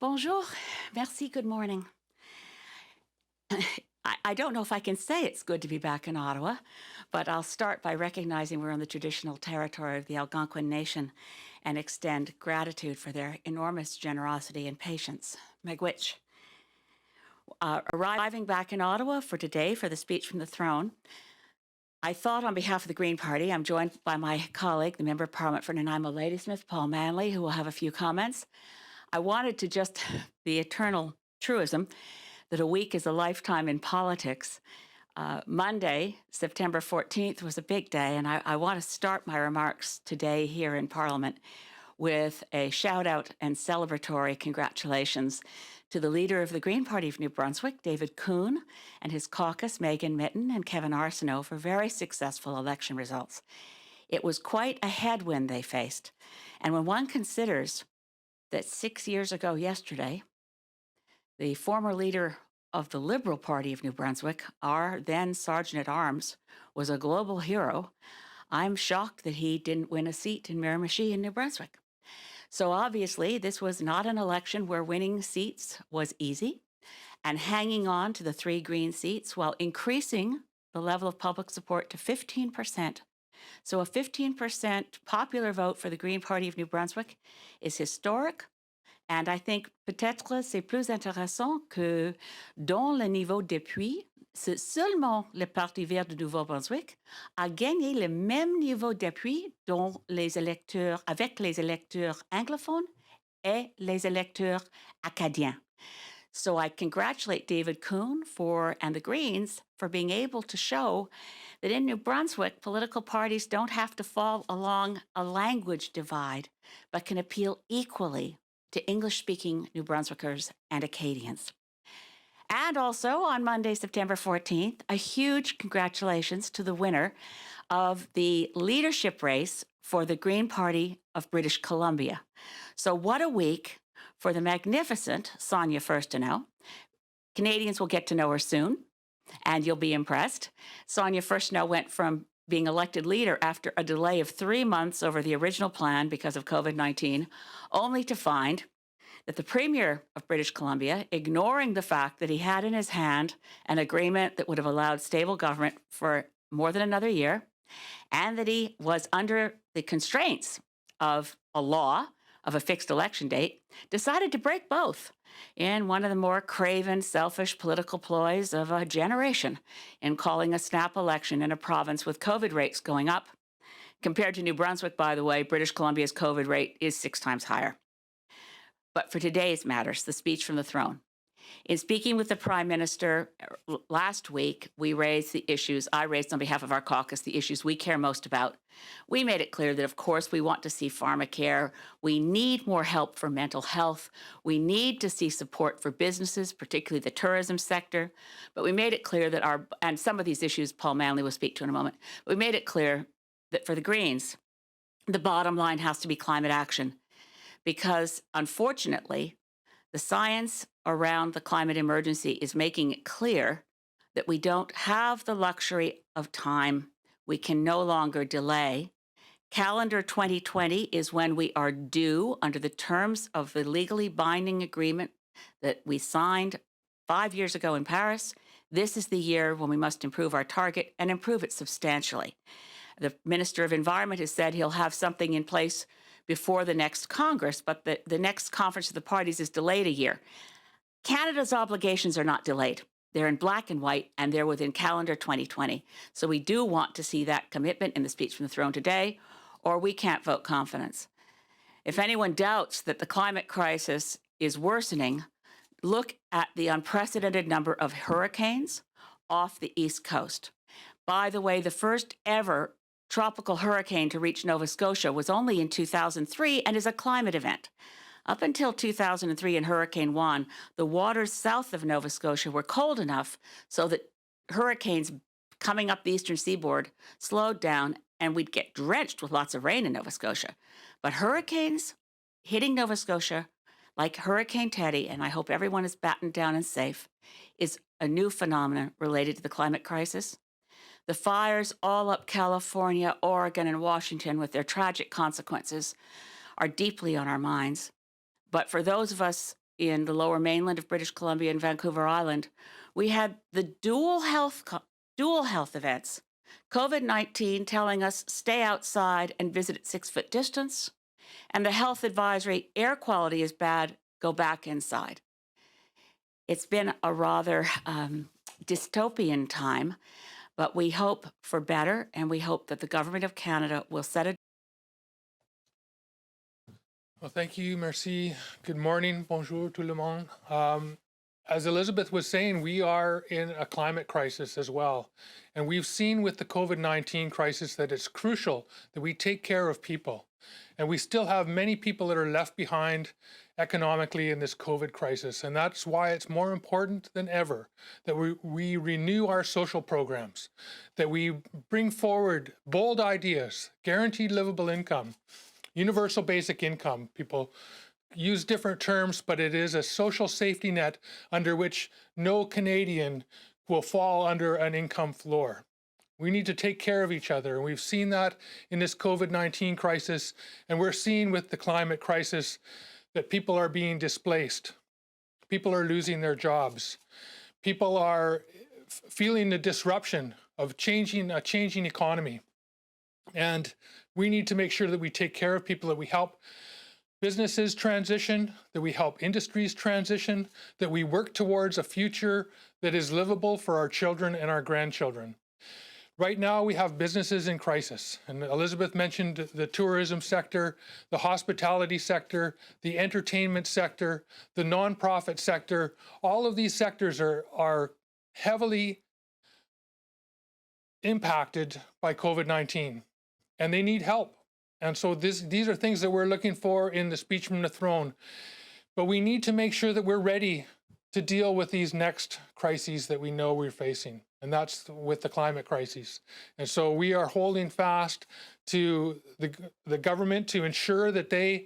Bonjour. Merci. Good morning. I don't know if I can say it's good to be back in Ottawa, but I'll start by recognizing we're on the traditional territory of the Algonquin Nation and extend gratitude for their enormous generosity and patience. Miigwech. Arriving back in Ottawa for today for the speech from the throne, I thought on behalf of the Green Party, I'm joined by my colleague, the Member of Parliament for Nanaimo Ladysmith, Paul Manley, who will have a few comments. I wanted to just the eternal truism that a week is a lifetime in politics. Monday, September 14th, was a big day, and I want to start my remarks today here in Parliament with a shout out and celebratory congratulations to the leader of the Green Party of New Brunswick, David Coon, and his caucus, Megan Mitten and Kevin Arsenault, for very successful election results. It was quite a headwind they faced. And when one considers that 6 years ago yesterday, the former leader of the Liberal Party of New Brunswick, our then Sergeant at Arms, was a global hero, I'm shocked that he didn't win a seat in Miramichi in New Brunswick. So obviously, this was not an election where winning seats was easy, and hanging on to the 3 Green seats while increasing the level of public support to 15%. So a 15% popular vote for the Green Party of New Brunswick is historic. And I think peut-être c'est plus intéressant que dans le niveau d'appui, c'est seulement le Parti vert du Nouveau-Brunswick a gagné le même niveau d'appui avec les électeurs anglophones et les électeurs acadiens. So I congratulate David Coon and the Greens for being able to show that in New Brunswick, political parties don't have to fall along a language divide, but can appeal equally to English-speaking New Brunswickers and Acadians. And also on Monday, September 14th, a huge congratulations to the winner of the leadership race for the Green Party of British Columbia. So what a week for the magnificent Sonia Furstenau. Canadians will get to know her soon, and you'll be impressed. Sonia Furstenau went from being elected leader after a delay of 3 months over the original plan because of COVID-19, only to find that the Premier of British Columbia, ignoring the fact that he had in his hand an agreement that would have allowed stable government for more than another year, and that he was under the constraints of a law of a fixed election date, decided to break both in one of the more craven, selfish political ploys of a generation in calling a snap election in a province with COVID rates going up. Compared to New Brunswick, by the way, British Columbia's COVID rate is 6 times higher. But for today's matters, the speech from the throne. In speaking with the Prime Minister last week, I raised on behalf of our caucus the issues we care most about. We made it clear that, of course, we want to see pharmacare. We need more help for mental health. We need to see support for businesses, particularly the tourism sector. But we made it clear that and some of these issues Paul Manley will speak to in a moment, we made it clear that for the Greens, the bottom line has to be climate action. Because unfortunately, the science around the climate emergency is making it clear that we don't have the luxury of time. We can no longer delay. Calendar 2020 is when we are due under the terms of the legally binding agreement that we signed 5 years ago in Paris. This is the year when we must improve our target and improve it substantially. The Minister of Environment has said he'll have something in place before the next Congress, but the next conference of the parties is delayed a year. Canada's obligations are not delayed. They're in black and white, and they're within calendar 2020. So we do want to see that commitment in the speech from the throne today, or we can't vote confidence. If anyone doubts that the climate crisis is worsening, look at the unprecedented number of hurricanes off the East Coast. By the way, the first ever tropical hurricane to reach Nova Scotia was only in 2003 and is a climate event. Up until 2003 in Hurricane Juan, the waters south of Nova Scotia were cold enough so that hurricanes coming up the eastern seaboard slowed down and we'd get drenched with lots of rain in Nova Scotia. But hurricanes hitting Nova Scotia, like Hurricane Teddy, and I hope everyone is battened down and safe, is a new phenomenon related to the climate crisis. The fires all up California, Oregon, and Washington with their tragic consequences are deeply on our minds. But for those of us in the lower mainland of British Columbia and Vancouver Island, we had the dual health events. COVID-19 telling us stay outside and visit at 6-foot distance, and the health advisory, air quality is bad, go back inside. It's been a rather dystopian time, but we hope for better, and we hope that the Government of Canada will set a... Well, thank you, merci. Good morning, bonjour tout le monde. As Elizabeth was saying, we are in a climate crisis as well. And we've seen with the COVID-19 crisis that it's crucial that we take care of people. And we still have many people that are left behind economically in this COVID crisis. And that's why it's more important than ever that we renew our social programs, that we bring forward bold ideas, guaranteed livable income, universal basic income. People use different terms, but it is a social safety net under which no Canadian will fall under an income floor. We need to take care of each other, and we've seen that in this COVID-19 crisis, and we're seeing with the climate crisis that people are being displaced. People are losing their jobs. People are feeling the disruption of a changing economy. And we need to make sure that we take care of people, that we help businesses transition, that we help industries transition, that we work towards a future that is livable for our children and our grandchildren. Right now, we have businesses in crisis. And Elizabeth mentioned the tourism sector, the hospitality sector, the entertainment sector, the nonprofit sector. All of these sectors are heavily impacted by COVID-19, and they need help. And so these are things that we're looking for in the speech from the throne. But we need to make sure that we're ready to deal with these next crises that we know we're facing, and that's with the climate crisis. And so we are holding fast to the government to ensure that they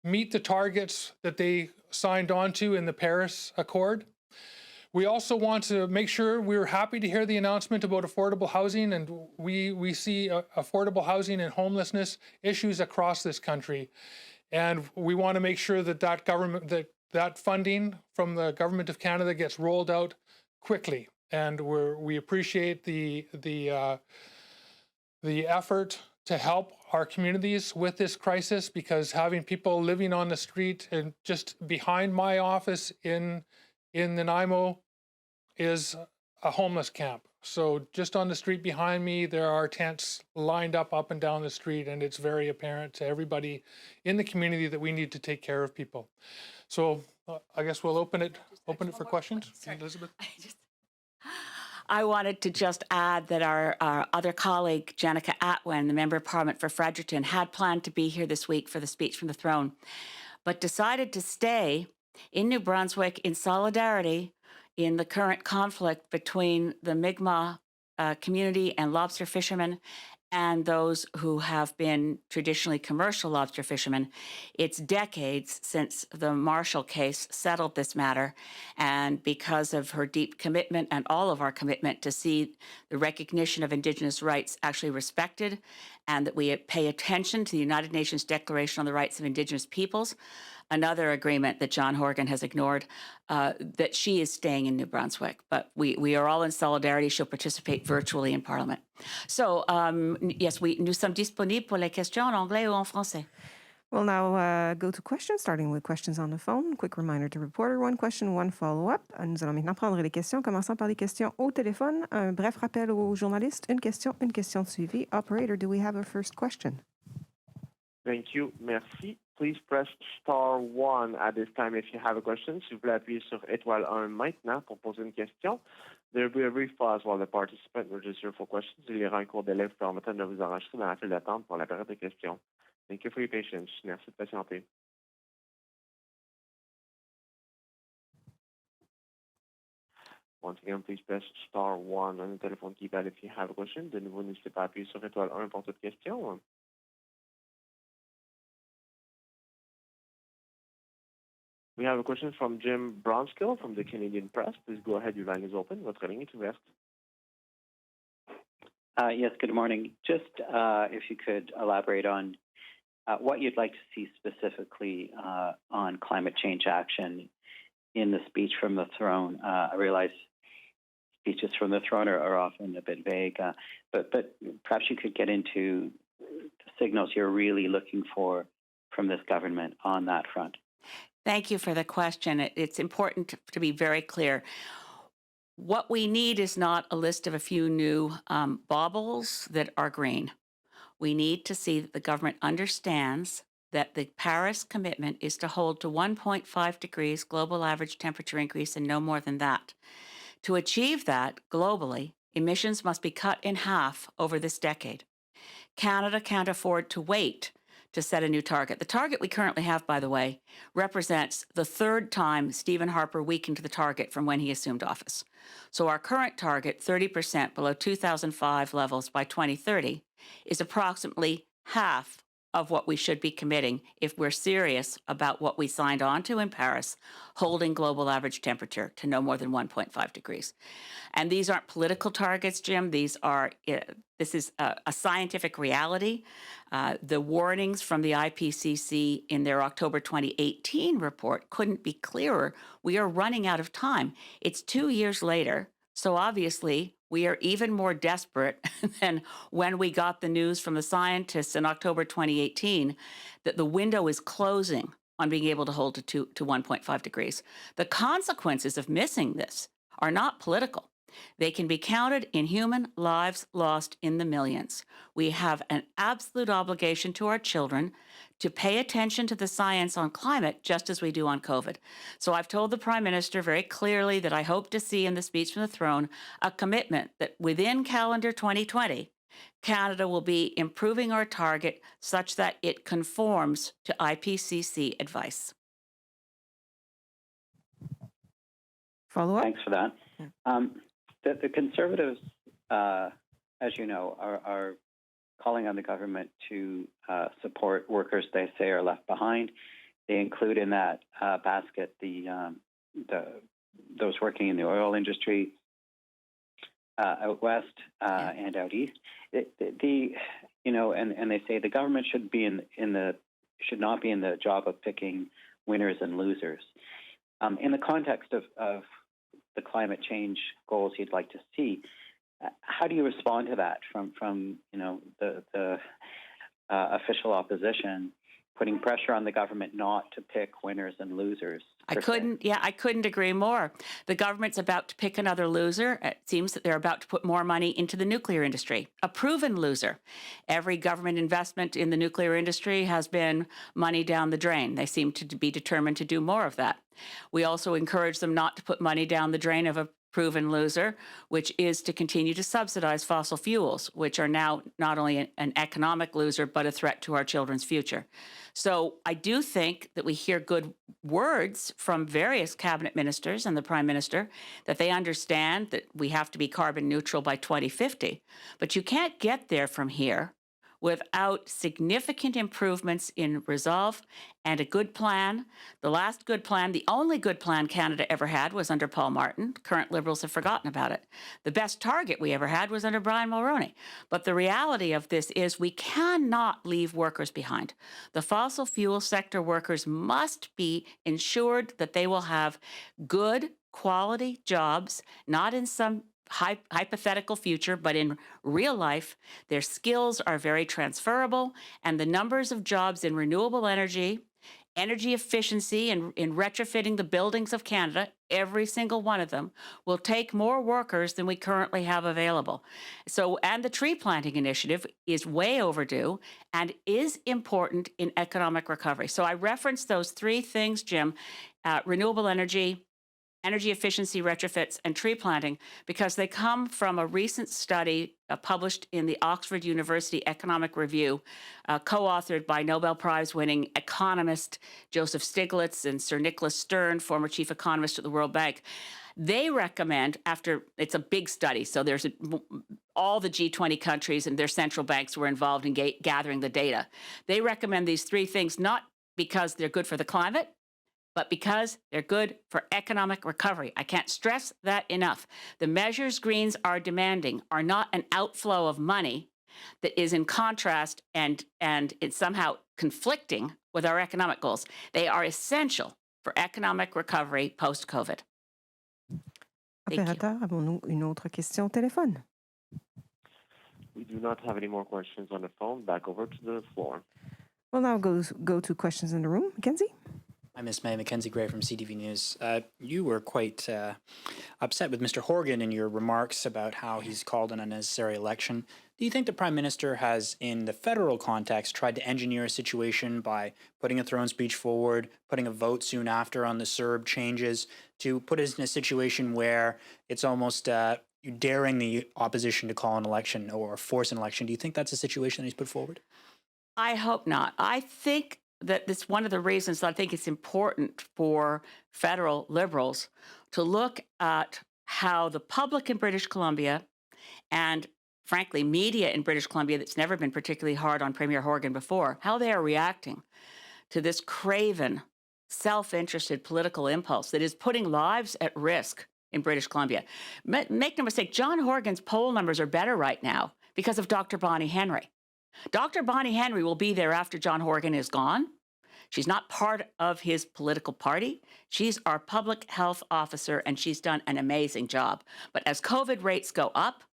meet the targets that they signed on to in the Paris Accord. We also want to make sure, we're happy to hear the announcement about affordable housing, and we see affordable housing and homelessness issues across this country. And we want to make sure that that funding from the Government of Canada gets rolled out quickly. And we appreciate the effort to help our communities with this crisis, because having people living on the street and just behind my office in Nanaimo is a homeless camp. So just on the street behind me, there are tents lined up and down the street, and it's very apparent to everybody in the community that we need to take care of people. So I guess we'll open it for questions. Elizabeth? I wanted to just add that our other colleague, Janica Atwin, the Member of Parliament for Fredericton, had planned to be here this week for the speech from the throne, but decided to stay in New Brunswick in solidarity in the current conflict between the Mi'kmaq community and lobster fishermen and those who have been traditionally commercial lobster fishermen. It's decades since the Marshall case settled this matter, and because of her deep commitment and all of our commitment to see the recognition of Indigenous rights actually respected, and that we pay attention to the United Nations Declaration on the Rights of Indigenous Peoples, another agreement that John Horgan has ignored, that she is staying in New Brunswick. But we are all in solidarity. She'll participate virtually in Parliament. So, yes, nous sommes disponibles pour les questions en anglais ou en français. We'll now go to questions, starting with questions on the phone. Quick reminder to reporter, one question, one follow-up. Nous allons maintenant prendre les questions, commençant par les questions au téléphone. Un bref rappel aux journalistes, une question de suivi. Operator, do we have a first question? Thank you. Merci. Please press star 1 at this time if you have a question. S'il vous plaît, appuyez sur étoile 1 maintenant pour poser une question. There will be a brief pause while the participant register for questions. Il y aura un court délai vous permettant de vous enregistrer dans la file d'attente pour la période de questions. Thank you for your patience. Merci de patienter. Once again, please press star 1 on the telephone keypad if you have a question. De nouveau, n'hésitez pas à appuyer sur étoile 1 pour toute question. We have a question from Jim Bronskill from the Canadian Press. Please go ahead. Your line is open. Votre ligne est ouverte. Yes, good morning. Just if you could elaborate on what you'd like to see specifically on climate change action in the speech from the throne. I realize speeches from the throne are often a bit vague, but perhaps you could get into the signals you're really looking for from this government on that front. Thank you for the question. It's important to be very clear. What we need is not a list of a few new baubles that are green. We need to see that the government understands that the Paris commitment is to hold to 1.5 degrees global average temperature increase and no more than that. To achieve that globally, emissions must be cut in half over this decade. Canada can't afford to wait to set a new target. The target we currently have, by the way, represents the third time Stephen Harper weakened the target from when he assumed office. So our current target, 30% below 2005 levels by 2030, is approximately half of what we should be committing if we're serious about what we signed on to in Paris, holding global average temperature to no more than 1.5 degrees. And these aren't political targets, Jim. This is a scientific reality. The warnings from the IPCC in their October 2018 report couldn't be clearer. We are running out of time. It's 2 years later, so obviously we are even more desperate than when we got the news from the scientists in October 2018 that the window is closing on being able to hold to 1.5 degrees. The consequences of missing this are not political. They can be counted in human lives lost in the millions. We have an absolute obligation to our children to pay attention to the science on climate just as we do on COVID. So I've told the Prime Minister very clearly that I hope to see in the speech from the throne a commitment that within calendar 2020, Canada will be improving our target such that it conforms to IPCC advice. Follow up? Thanks for that. Yeah. The Conservatives, as you know, are calling on the government to support workers they say are left behind. They include in that basket those working in the oil industry out west and out east. And they say the government should not be in the job of picking winners and losers. In the context of the climate change goals you'd like to see, how do you respond to that from the official opposition putting pressure on the government not to pick winners and losers? I couldn't agree more. The government's about to pick another loser. It seems that they're about to put more money into the nuclear industry, a proven loser. Every government investment in the nuclear industry has been money down the drain. They seem to be determined to do more of that. We also encourage them not to put money down the drain of a proven loser, which is to continue to subsidize fossil fuels, which are now not only an economic loser, but a threat to our children's future. So I do think that we hear good words from various cabinet ministers and the Prime Minister that they understand that we have to be carbon neutral by 2050. But you can't get there from here without significant improvements in resolve and a good plan. The last good plan, the only good plan Canada ever had, was under Paul Martin. Current Liberals have forgotten about it. The best target we ever had was under Brian Mulroney. But the reality of this is we cannot leave workers behind. The fossil fuel sector workers must be ensured that they will have good quality jobs, not in some hypothetical future, but in real life. Their skills are very transferable, and the numbers of jobs in renewable energy efficiency, and in retrofitting the buildings of Canada, every single one of them, will take more workers than we currently have available. So, and the tree planting initiative is way overdue and is important in economic recovery. So I referenced those three things, Jim, renewable energy efficiency retrofits, and tree planting, because they come from a recent study published in the Oxford University Economic Review, co-authored by Nobel Prize-winning economist Joseph Stiglitz and Sir Nicholas Stern, former chief economist at the World Bank. They recommend, it's a big study, so there's all the G20 countries and their central banks were involved in gathering the data. They recommend these three things, not because they're good for the climate, but because they're good for economic recovery. I can't stress that enough. The measures Greens are demanding are not an outflow of money that is in contrast and it's somehow conflicting with our economic goals. They are essential for economic recovery post-COVID. Thank you. Opérateur, avons-nous une autre question au téléphone? We do not have any more questions on the phone. Back over to the floor. We'll now go to questions in the room. Mackenzie? Hi, Ms. May. Mackenzie Gray from CTV News. You were quite upset with Mr. Horgan in your remarks about how he's called an unnecessary election. Do you think the Prime Minister has, in the federal context, tried to engineer a situation by putting a throne speech forward, putting a vote soon after on the CERB changes, to put us in a situation where it's almost daring the opposition to call an election or force an election? Do you think that's a situation that he's put forward? I hope not. I think that it's one of the reasons that I think it's important for federal Liberals to look at how the public in British Columbia and, frankly, media in British Columbia that's never been particularly hard on Premier Horgan before, how they are reacting to this craven, self-interested political impulse that is putting lives at risk in British Columbia. Make no mistake, John Horgan's poll numbers are better right now because of Dr. Bonnie Henry. Dr. Bonnie Henry will be there after John Horgan is gone. She's not part of his political party. She's our public health officer, and she's done an amazing job. But as COVID rates go up,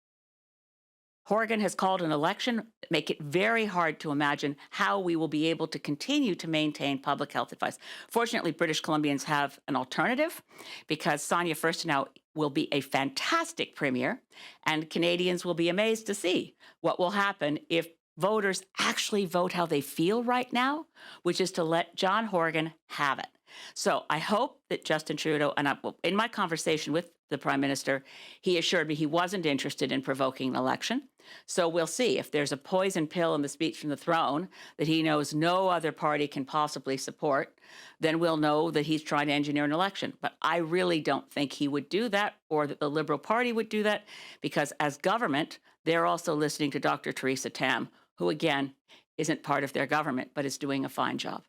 Horgan has called an election, make it very hard to imagine how we will be able to continue to maintain public health advice. Fortunately, British Columbians have an alternative because Sonia Furstenau will be a fantastic premier, and Canadians will be amazed to see what will happen if voters actually vote how they feel right now, which is to let John Horgan have it. So I hope that Justin Trudeau, and in my conversation with the Prime Minister, he assured me he wasn't interested in provoking an election. So we'll see if there's a poison pill in the speech from the throne that he knows no other party can possibly support, then we'll know that he's trying to engineer an election. But I really don't think he would do that or that the Liberal Party would do that because as government, they're also listening to Dr. Theresa Tam, who again isn't part of their government, but is doing a fine job.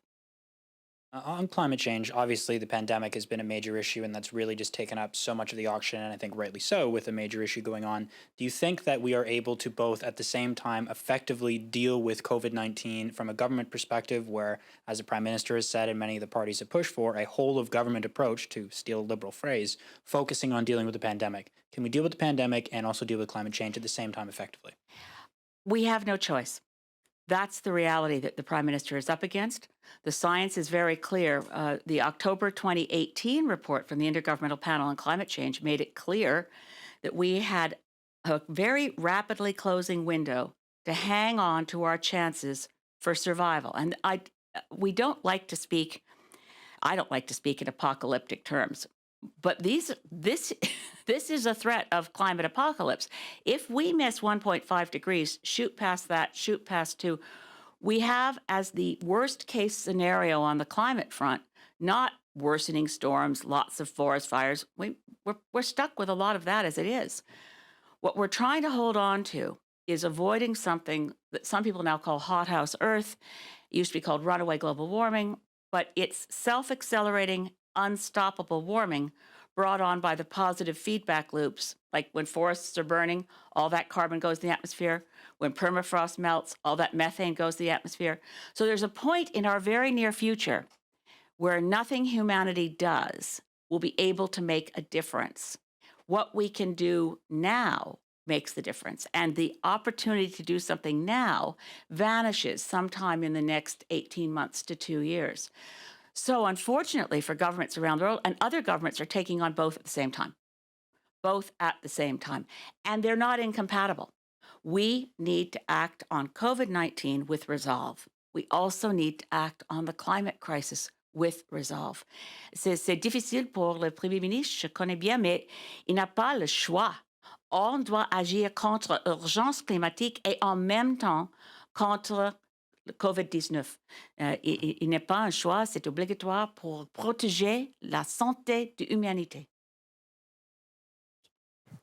On climate change, obviously the pandemic has been a major issue, and that's really just taken up so much of the auction, and I think rightly so, with a major issue going on. Do you think that we are able to both at the same time effectively deal with COVID-19 from a government perspective where, as the Prime Minister has said and many of the parties have pushed for, a whole-of-government approach, to steal a Liberal phrase, focusing on dealing with the pandemic? Can we deal with the pandemic and also deal with climate change at the same time effectively? We have no choice. That's the reality that the Prime Minister is up against. The science is very clear. The October 2018 report from the Intergovernmental Panel on Climate Change made it clear that we had a very rapidly closing window to hang on to our chances for survival. And I don't like to speak in apocalyptic terms. But this is a threat of climate apocalypse. If we miss 1.5 degrees, shoot past that, shoot past 2, we have as the worst case scenario on the climate front, not worsening storms, lots of forest fires. We're stuck with a lot of that as it is. What we're trying to hold on to is avoiding something that some people now call hothouse Earth. It used to be called runaway global warming, but it's self-accelerating unstoppable warming brought on by the positive feedback loops, like when forests are burning, all that carbon goes in the atmosphere. When permafrost melts, all that methane goes to the atmosphere. So there's a point in our very near future where nothing humanity does will be able to make a difference. What we can do now makes the difference. And the opportunity to do something now vanishes sometime in the next 18 months to 2 years. So unfortunately for governments around the world, and other governments are taking on both at the same time. Both at the same time. And they're not incompatible. We need to act on COVID-19 with resolve. We also need to act on the climate crisis with resolve. C'est difficile pour le Premier ministre, je connais bien, mais il n'a pas le choix. On doit agir contre l'urgence climatique et en même temps contre le COVID-19. Il n'est pas un choix, c'est obligatoire pour protéger la santé de l'humanité.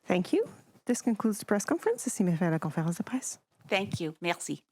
Thank you. This concludes the press conference. Ceci met fin à la conférence de presse. Thank you. Merci.